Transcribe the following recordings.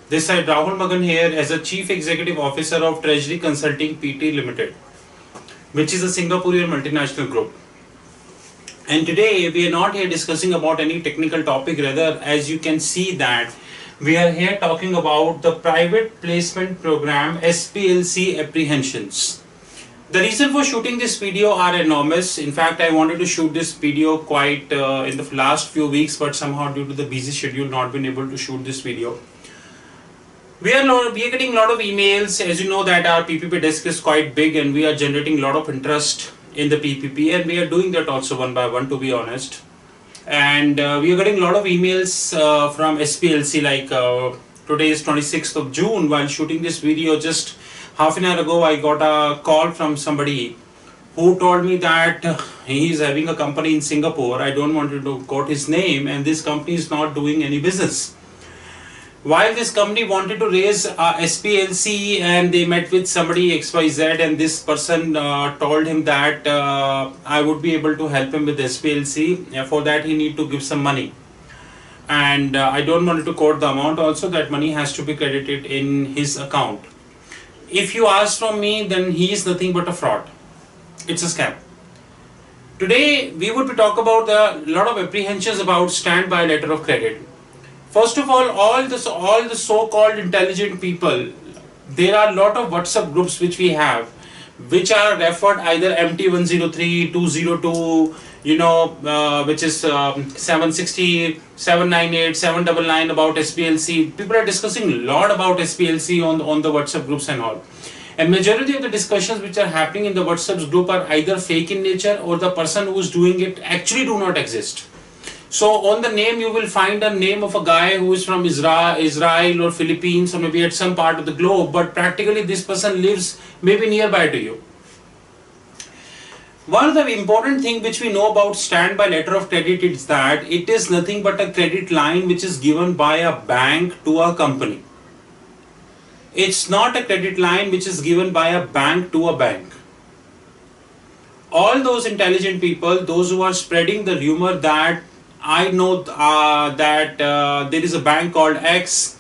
This side Rahul Magan here as a Chief Executive Officer of Treasury Consulting PT Limited, which is a Singaporean multinational group. And today we are not here discussing about any technical topic, rather as you can see that we are here talking about the private placement program SBLC apprehensions. The reason for shooting this video are enormous. In fact, I wanted to shoot this video quite in the last few weeks, but somehow due to the busy schedule not been able to shoot this video. We are getting a lot of emails. As you know that our PPP desk is quite big and we are generating a lot of interest in the PPP, and we are doing that also one by one, to be honest. And we are getting a lot of emails from SBLC, like today is 26th of June. While shooting this video, just half an hour ago I got a call from somebody who told me that he is having a company in Singapore. I don't want to quote his name, and this company is not doing any business. While this company wanted to raise SBLC and they met with somebody XYZ, and this person told him that I would be able to help him with SBLC. For that he need to give some money, and I don't want to quote the amount also. That money has to be credited in his account. If you ask from me, then he is nothing but a fraud. It's a scam. Today we would be talk about a lot of apprehensions about standby letter of credit. First of all the so-called intelligent people, there are a lot of WhatsApp groups which we have, which are referred either MT103, 202, which is 760, 798, 799 about SBLC. People are discussing a lot about SBLC on the WhatsApp groups and all. And majority of the discussions which are happening in the WhatsApp group are either fake in nature, or the person who is doing it actually do not exist. So on the name you will find a name of a guy who is from Israel or Philippines, or maybe at some part of the globe, but practically this person lives maybe nearby to you. One of the important thing which we know about standby letter of credit is that it is nothing but a credit line which is given by a bank to a company. It's not a credit line which is given by a bank to a bank. All those intelligent people, those who are spreading the rumor that I know that there is a bank called X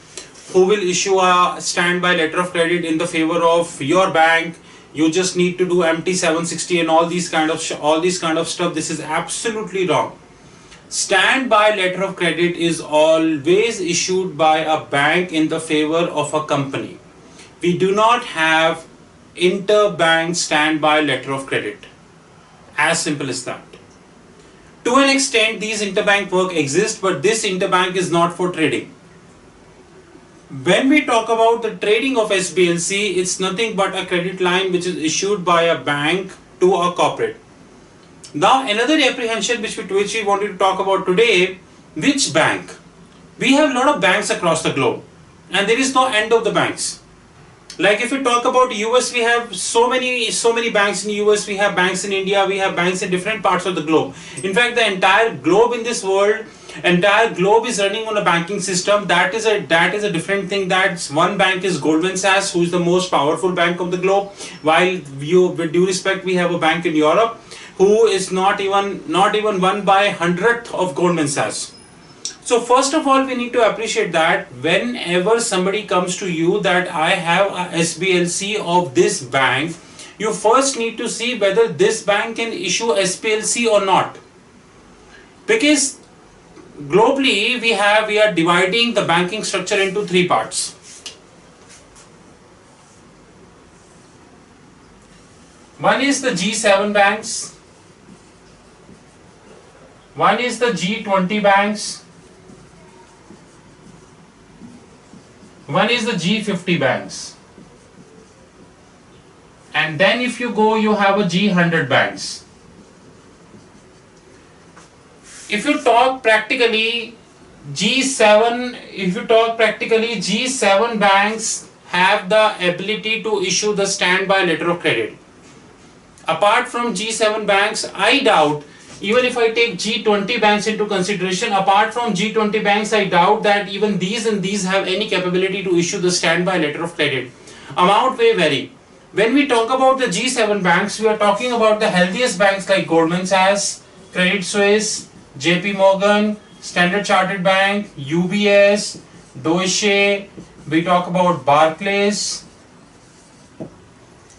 who will issue a standby letter of credit in the favor of your bank. You just need to do MT 760 and all these kind of stuff. This is absolutely wrong. Standby letter of credit is always issued by a bank in the favor of a company. We do not have interbank standby letter of credit. As simple as that. To an extent, these interbank work exist, but this interbank is not for trading. When we talk about the trading of SBLC, it's nothing but a credit line which is issued by a bank to a corporate. Now, another apprehension which we wanted to talk about today, which bank? We have a lot of banks across the globe, and there is no end of the banks. Like if we talk about US, we have so many banks in US, we have banks in India, we have banks in different parts of the globe. In fact, the entire globe in this world, entire globe is running on a banking system. That is a different thing. That's one bank is Goldman Sachs, who is the most powerful bank of the globe. While with due respect, we have a bank in Europe who is not even 1/100th of Goldman Sachs. So first of all, we need to appreciate that whenever somebody comes to you that I have a SBLC of this bank, you first need to see whether this bank can issue SBLC or not. Because globally we are dividing the banking structure into three parts. One is the G7 banks, one is the G20 banks, one is the G50 banks, and then if you go, you have a G100 banks. If you talk practically, G7 banks have the ability to issue the standby letter of credit. Apart from G7 banks, I doubt, even if I take G20 banks into consideration, apart from G20 banks, I doubt that even these have any capability to issue the standby letter of credit. Amount may vary. When we talk about the G7 banks, we are talking about the healthiest banks like Goldman Sachs, Credit Suisse, JP Morgan, Standard Chartered Bank, UBS, Deutsche, we talk about Barclays.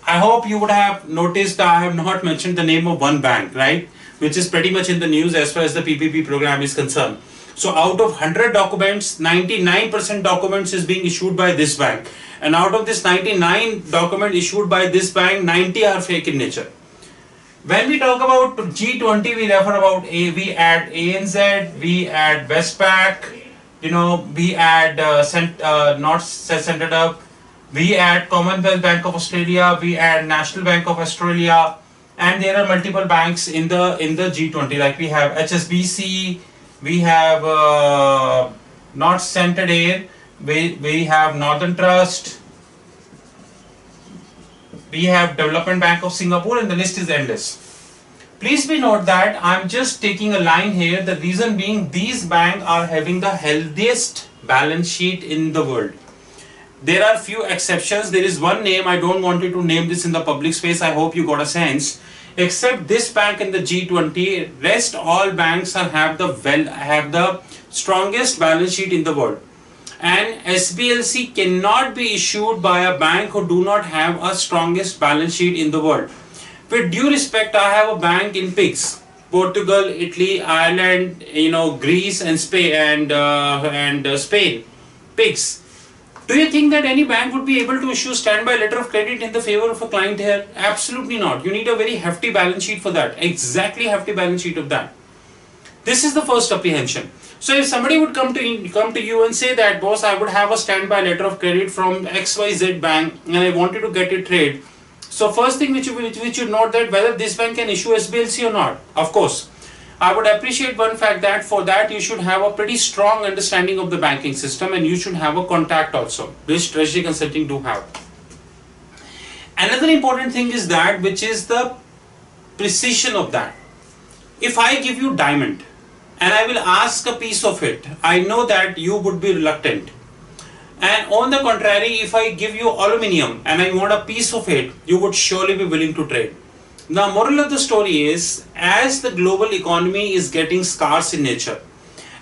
I hope you would have noticed that I have not mentioned the name of one bank, right? Which is pretty much in the news as far as the PPP program is concerned. So out of 100 documents, 99% documents is being issued by this bank. And out of this 99 document issued by this bank, 90 are fake in nature. When we talk about G20, we refer about we add ANZ, we add Westpac, we add not centered up, we add Commonwealth Bank of Australia, we add National Bank of Australia, and there are multiple banks in the G20. Like we have HSBC, we have not centered here, we have Northern Trust, we have Development Bank of Singapore, and the list is endless. Please be note that I'm just taking a line here. The reason being, these banks are having the healthiest balance sheet in the world. There are few exceptions. There is one name, I don't want you to name this in the public space. I hope you got a sense. Except this bank in the G20, rest all banks have the strongest balance sheet in the world. And SBLC cannot be issued by a bank who do not have a strongest balance sheet in the world. With due respect, I have a bank in PIGS, Portugal, Italy, Ireland, Greece and Spain Spain, PIGS. Do you think that any bank would be able to issue standby letter of credit in the favor of a client here? Absolutely not. You need a very hefty balance sheet for that. Exactly hefty balance sheet of that. This is the first apprehension. So if somebody would come to you and say that, boss, I would have a standby letter of credit from XYZ bank and I wanted to get it trade. So first thing which you note that whether this bank can issue SBLC or not. Of course, I would appreciate one fact that for that you should have a pretty strong understanding of the banking system and you should have a contact also, which Treasury Consulting do have. Another important thing is that, which is the precision of that. If I give you diamond and I will ask a piece of it, I know that you would be reluctant. And on the contrary, if I give you aluminium and I want a piece of it, you would surely be willing to trade. Now, moral of the story is, as the global economy is getting scarce in nature,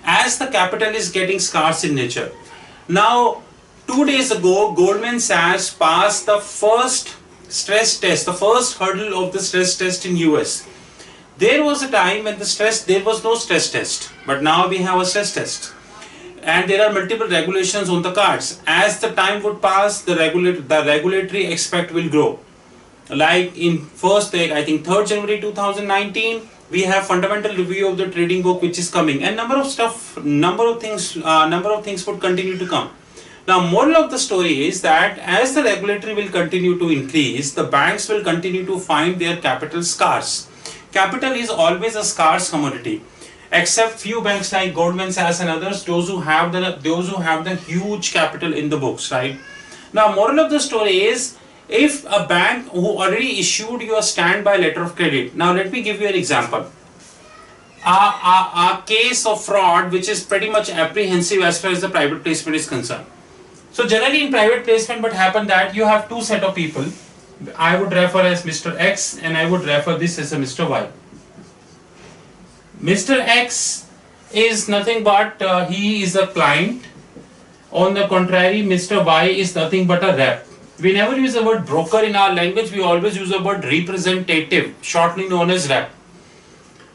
as the capital is getting scarce in nature. Now, 2 days ago, Goldman Sachs passed the first stress test, the first hurdle of the stress test in US. There was a time when there was no stress test, but now we have a stress test. And there are multiple regulations on the cards. As the time would pass, the regulatory aspect will grow. Like in I think 3rd January 2019, we have fundamental review of the trading book which is coming, and number of things would continue to come. Now, moral of the story is that as the regulatory will continue to increase, the banks will continue to find their capital scarce. Capital is always a scarce commodity, except few banks like Goldman Sachs and others, those who have the huge capital in the books, right? Now, moral of the story is, if a bank who already issued you a standby letter of credit, now let me give you an example. A case of fraud which is pretty much apprehensive as far as the private placement is concerned. So generally in private placement, what happened that you have two set of people. I would refer as Mr. X and I would refer this as a Mr. Y. Mr. X is nothing but he is a client. On the contrary, Mr. Y is nothing but a rep. We never use the word broker in our language, we always use the word representative, shortly known as rep.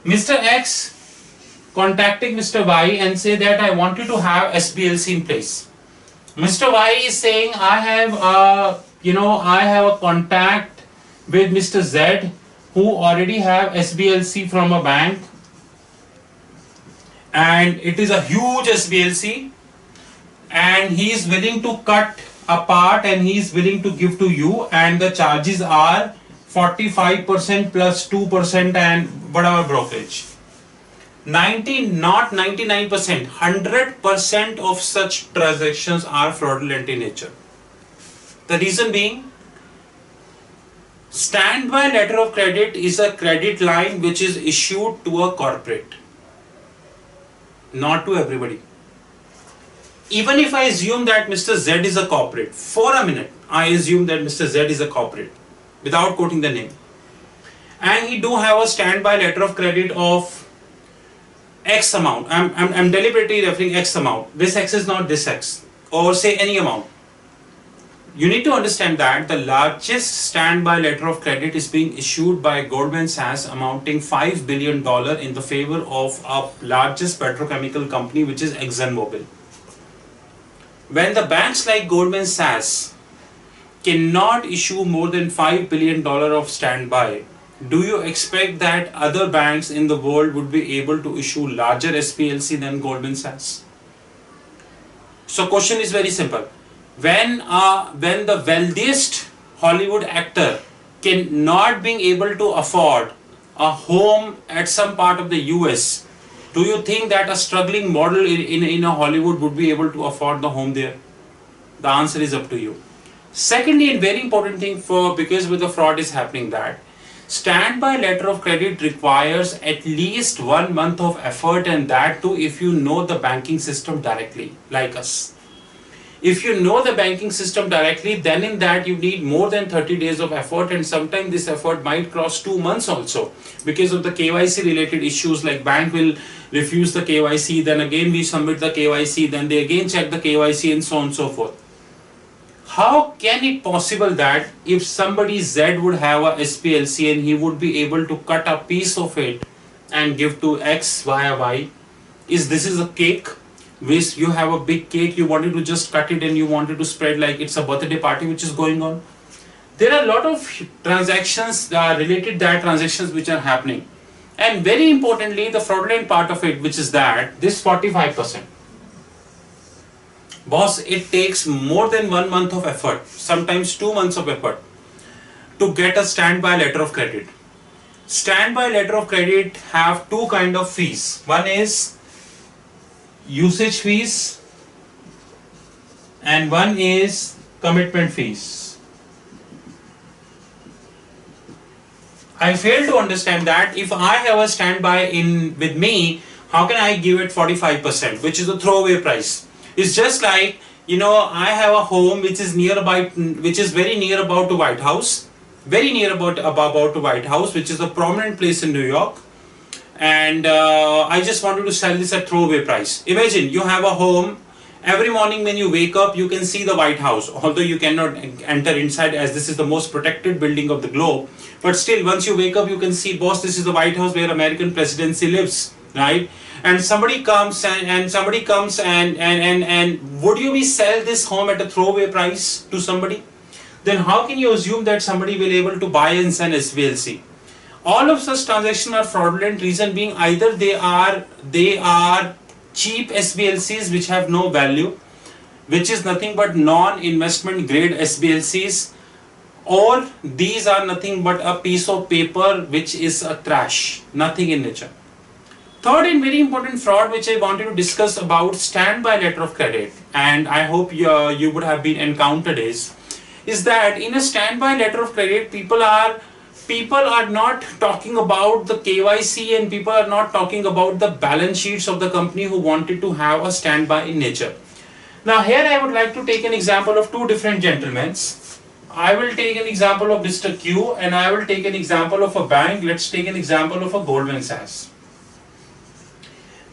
Mr. X contacting Mr. Y and say that I want you to have SBLC in place. Mr. Y is saying I have a contact with Mr. Z who already have SBLC from a bank, and it is a huge SBLC, and he is willing to cut a part and he is willing to give to you, and the charges are 45% plus 2% and whatever brokerage. 99%, 100% of such transactions are fraudulent in nature. The reason being, standby letter of credit is a credit line which is issued to a corporate, not to everybody. Even if I assume that Mr. Z is a corporate, for a minute, I assume that Mr. Z is a corporate, without quoting the name, and he do have a standby letter of credit of X amount. I'm deliberately referring X amount. This X is not this X. or say any amount. You need to understand that the largest standby letter of credit is being issued by Goldman Sachs, amounting $5 billion in the favor of our largest petrochemical company, which is ExxonMobil. When the banks like Goldman Sachs cannot issue more than $5 billion of standby, do you expect that other banks in the world would be able to issue larger SBLC than Goldman Sachs? So question is very simple. When the wealthiest Hollywood actor cannot being able to afford a home at some part of the US, do you think that a struggling model in a Hollywood would be able to afford the home there? The answer is up to you. Secondly, and very important thing, because with the fraud is happening, that standby letter of credit requires at least 1 month of effort, and that too if you know the banking system directly, like us. If you know the banking system directly, then in that you need more than 30 days of effort, and sometimes this effort might cross 2 months also because of the KYC related issues, like bank will refuse the KYC, then again we submit the KYC, then they again check the KYC, and so on and so forth. How can it possible that if somebody Z would have a SBLC and he would be able to cut a piece of it and give to X via Y? This is a cake? Which you have a big cake, you wanted to just cut it and you wanted to spread like it's a birthday party which is going on. There are a lot of transactions related that transactions which are happening, and very importantly the fraudulent part of it, which is that this 45%. Boss, it takes more than 1 month of effort, sometimes 2 months of effort to get a standby letter of credit. Standby letter of credit have two kind of fees. One is usage fees and one is commitment fees. I fail to understand that if I have a standby with me, how can I give it 45%, which is a throwaway price? It's just like, I have a home which is very near about to White House, very near about to White House, which is a prominent place in New York. And I just wanted to sell this at throwaway price. Imagine you have a home, every morning when you wake up you can see the White House, although you cannot enter inside as this is the most protected building of the globe, but still once you wake up you can see, boss, this is the White House where American presidency lives, right? And somebody comes and would you be sell this home at a throwaway price to somebody? Then how can you assume that somebody will able to buy and sell SBLC? All of such transactions are fraudulent, reason being either they are cheap SBLCs which have no value, which is nothing but non-investment grade SBLCs, or these are nothing but a piece of paper which is a trash, nothing in nature. Third and very important fraud which I wanted to discuss about standby letter of credit, and I hope you would have been encountered is that in a standby letter of credit people are not talking about the KYC and people are not talking about the balance sheets of the company who wanted to have a standby in nature. Now here I would like to take an example of two different gentlemen. I will take an example of Mr. Q and I will take an example of a bank. Let's take an example of a Goldman Sachs.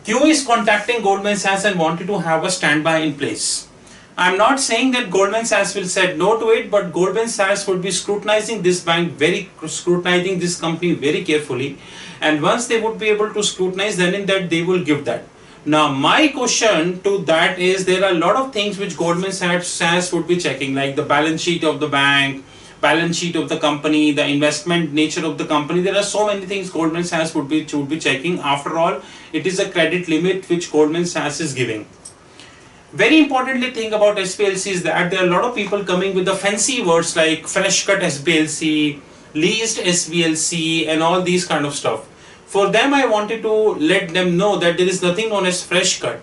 Q is contacting Goldman Sachs and wanted to have a standby in place. I'm not saying that Goldman Sachs will say no to it, but Goldman Sachs would be scrutinizing this scrutinizing this company very carefully, and once they would be able to scrutinize, then in that they will give that. Now my question to that is, there are a lot of things which Goldman Sachs would be checking, like the balance sheet of the bank, balance sheet of the company, the investment nature of the company. There are so many things Goldman Sachs would be checking. After all, it is a credit limit which Goldman Sachs is giving. Very importantly thing about SBLC is that there are a lot of people coming with the fancy words like fresh cut SBLC, leased SBLC and all these kind of stuff. For them I wanted to let them know that there is nothing known as fresh cut.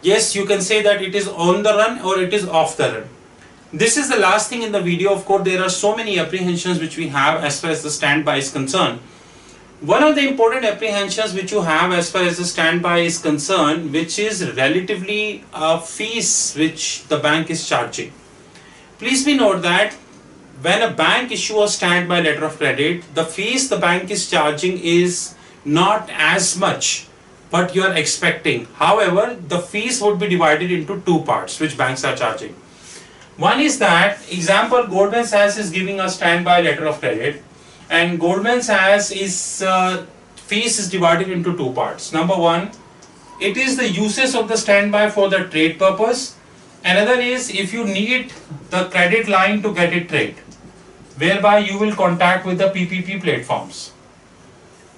Yes, you can say that it is on the run or it is off the run. This is the last thing in the video. Of course there are so many apprehensions which we have as far as the standby is concerned. One of the important apprehensions which you have as far as the standby is concerned, which is relatively fees which the bank is charging. Please be note that when a bank issues a standby letter of credit, the fees the bank is charging is not as much but you are expecting. However, the fees would be divided into two parts which banks are charging. One is that, example, Goldman Sachs is giving a standby letter of credit, and Goldman Sachs is fees is divided into two parts. Number one, it is the uses of the standby for the trade purpose. Another is if you need the credit line to get it trade, whereby you will contact with the PPP platforms.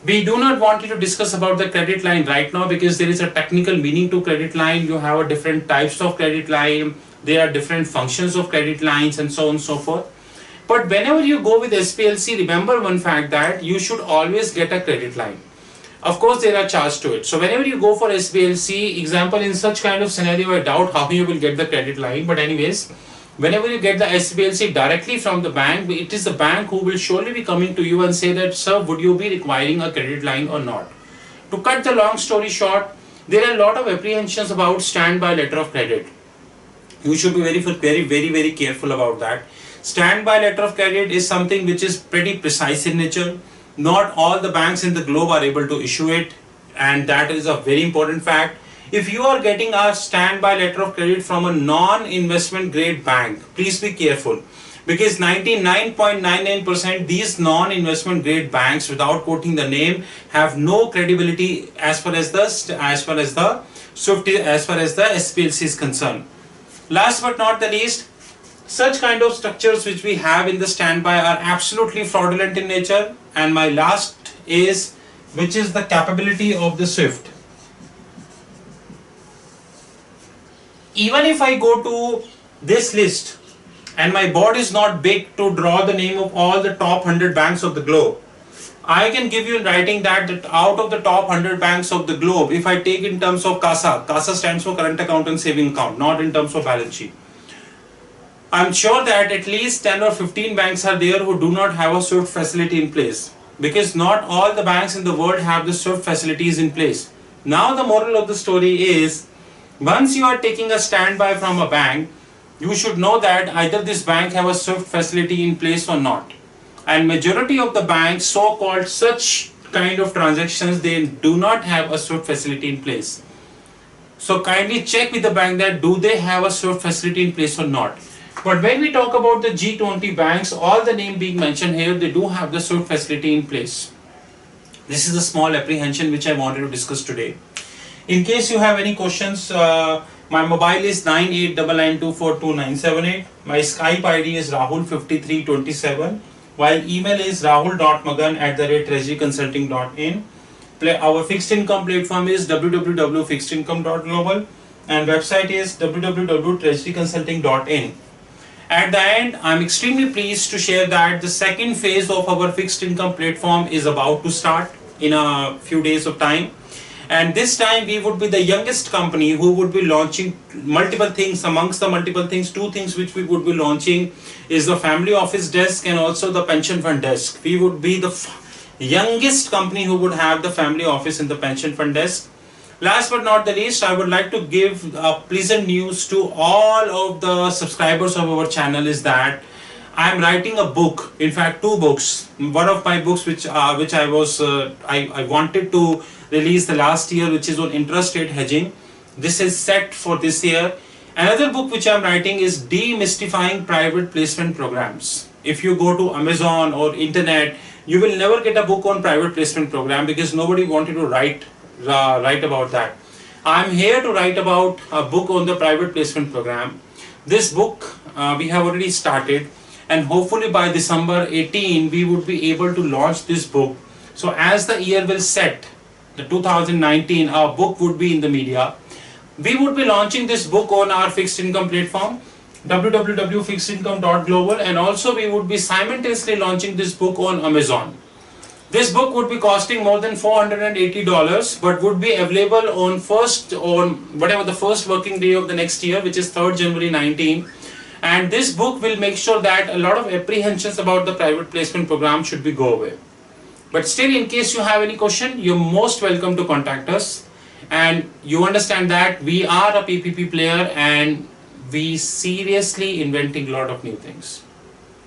We do not want you to discuss about the credit line right now because there is a technical meaning to credit line. You have a different types of credit line. There are different functions of credit lines and so on and so forth. But whenever you go with SBLC, remember one fact that you should always get a credit line. Of course, there are charges to it. So whenever you go for SBLC, example, in such kind of scenario, I doubt how you will get the credit line. But anyways, whenever you get the SBLC directly from the bank, it is the bank who will surely be coming to you and say that, sir, would you be requiring a credit line or not? To cut the long story short, there are a lot of apprehensions about standby letter of credit. You should be very careful about that. Standby letter of credit is something which is pretty precise in nature. Not all the banks in the globe are able to issue it, and that is a very important fact. If you are getting a standby letter of credit from a non-investment grade bank, please be careful, because 99.99% these non-investment grade banks, without quoting the name, have no credibility as far as the SBLC is concerned. Last but not the least, such kind of structures which we have in the standby are absolutely fraudulent in nature. And my last is, which is the capability of the SWIFT. Even if I go to this list and my board is not big to draw the name of all the top 100 banks of the globe, I can give you in writing that out of the top 100 banks of the globe, if I take in terms of CASA, CASA stands for current account and saving account, not in terms of balance sheet. I'm sure that at least 10 or 15 banks are there who do not have a SWIFT facility in place, because not all the banks in the world have the SWIFT facilities in place. Now the moral of the story is, once you are taking a standby from a bank, you should know that either this bank have a SWIFT facility in place or not. And majority of the banks, so-called such kind of transactions, they do not have a SWIFT facility in place. So kindly check with the bank that do they have a SWIFT facility in place or not. But when we talk about the G20 banks, all the name being mentioned here, they do have the SWIFT facility in place. This is a small apprehension which I wanted to discuss today. In case you have any questions, my mobile is 9899242978. My Skype ID is Rahul5327. While email is rahul.magan@treasuryconsulting.in. Our fixed income platform is www.fixedincome.global and website is www.treasuryconsulting.in. At the end, I'm extremely pleased to share that the second phase of our fixed income platform is about to start in a few days of time. And this time we would be the youngest company who would be launching multiple things. Amongst the multiple things, two things which we would be launching is the family office desk and also the pension fund desk. We would be the youngest company who would have the family office and the pension fund desk. Last but not the least, I would like to give pleasant news to all of the subscribers of our channel is that I am writing a book. In fact, two books. One of my books which I wanted to release the last year, which is on interest rate hedging. This is set for this year. Another book which I am writing is demystifying private placement programs. If you go to Amazon or internet, you will never get a book on private placement program because nobody wanted to write about that. I am here to write about a book on the private placement program. This book we have already started, and hopefully by December 18 we would be able to launch this book. So as the year will set, the 2019, our book would be in the media. We would be launching this book on our fixed income platform www.fixedincome.global, and also we would be simultaneously launching this book on Amazon. This book would be costing more than $480, but would be available on whatever the first working day of the next year, which is 3rd January 19. And this book will make sure that a lot of apprehensions about the private placement program should be go away. But still, in case you have any question, you're most welcome to contact us. And you understand that we are a PPP player and we seriously inventing a lot of new things.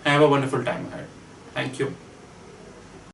Have a wonderful time ahead. Thank you.